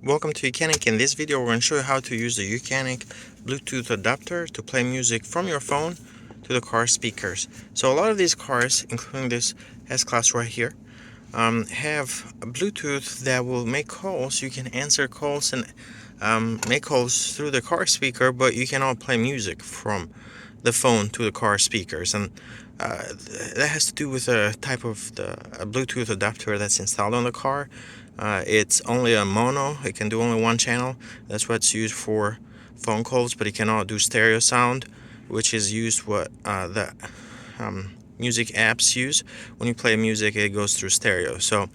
Welcome to YOCUANIC. In this video we're going to show you how to use the YOCUANIC Bluetooth adapter to play music from your phone to the car speakers. So a lot of these cars, including this S-Class right here, have a Bluetooth that will make calls. You can answer calls and make calls through the car speaker, but you cannot play music from the phone to the car speakers. And that has to do with a type of a Bluetooth adapter that's installed on the car. It's only a mono. It can do only one channel. That's what's used for phone calls, but it cannot do stereo sound, which is used what the music apps use. When you play music, it goes through stereo. So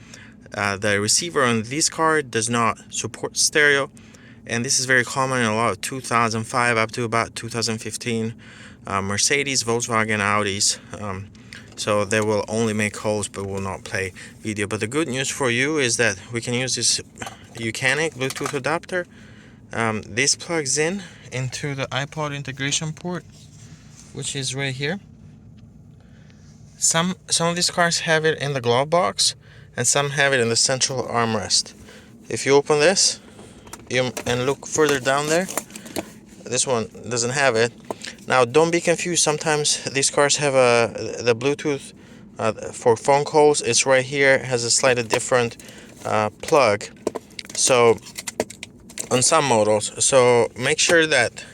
the receiver on this car does not support stereo, and this is very common in a lot of 2005 up to about 2015 Mercedes, Volkswagen, Audis. So they will only make calls but will not play video. But the good news for you is that we can use this YOCUANIC Bluetooth adapter. This plugs in into the iPod integration port, which is right here. Some of these cars have it in the glove box, and some have it in the central armrest. If you open this and look further down there, this one doesn't have it. Now don't be confused, sometimes these cars have the Bluetooth for phone calls. It's right here. It has a slightly different plug, so on some models. So make sure that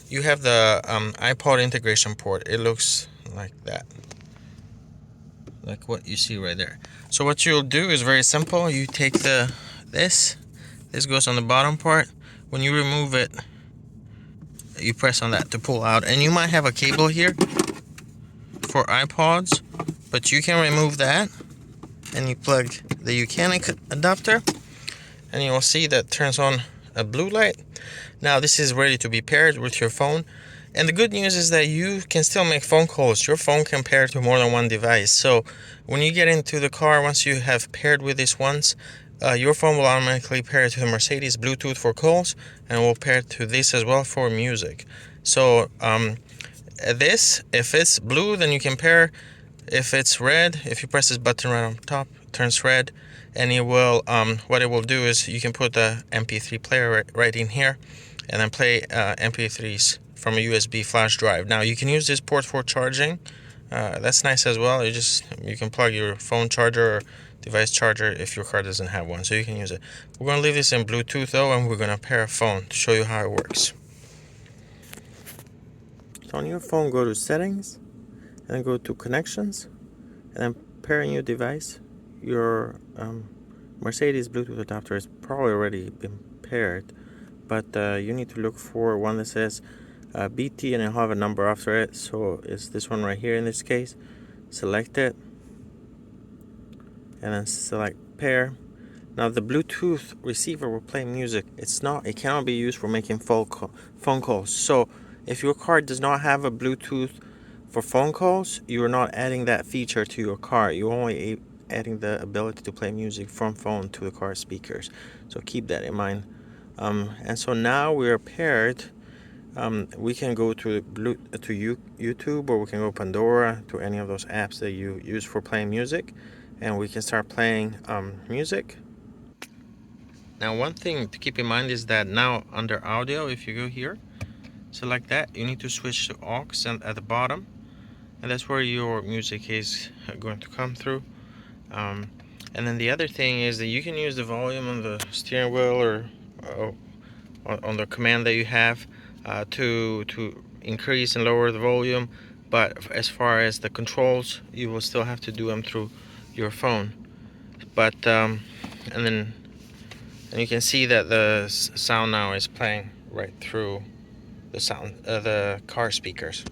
you have the iPod integration port. It looks like that, like what you see right there. So what you'll do is very simple. You take this goes on the bottom part. When you remove it, you press on that to pull out, and you might have a cable here for iPods, but you can remove that and you plug the YOCUANIC adapter, and you will see that turns on a blue light. Now this is ready to be paired with your phone, and the good news is that you can still make phone calls. Your phone can pair to more than one device. So when you get into the car, once you have paired with this once, your phone will automatically pair to the Mercedes Bluetooth for calls, and will pair to this as well for music. So this, if it's blue, then you can pair. If it's red, if you press this button right on top, it turns red, and it will what it will do is you can put the MP3 player right in here, and then play MP3s from a USB flash drive. Now you can use this port for charging. That's nice as well. You can plug your phone charger or device charger if your car doesn't have one, so you can use it. We're going to leave this in Bluetooth though, and we're going to pair a phone to show you how it works. So on your phone, go to settings, and then go to connections, and then pair a new device. Your Mercedes Bluetooth adapter has probably already been paired, but you need to look for one that says BT, and it'll have a number after it. So it's this one right here in this case. Select it, and then select pair. Now the Bluetooth receiver will play music. It cannot be used for making phone calls. So if your car does not have a Bluetooth for phone calls, you are not adding that feature to your car. You're only adding the ability to play music from phone to the car speakers. So keep that in mind. And so now we are paired. We can go to YouTube, or we can go Pandora, to any of those apps that you use for playing music, and we can start playing music. Now one thing to keep in mind is that now under audio, if you go here, select that, you need to switch to aux and at the bottom, and that's where your music is going to come through. And then the other thing is that you can use the volume on the steering wheel or on the command that you have to increase and lower the volume, but as far as the controls, you will still have to do them through your phone. But and you can see that the sound now is playing right through the car speakers.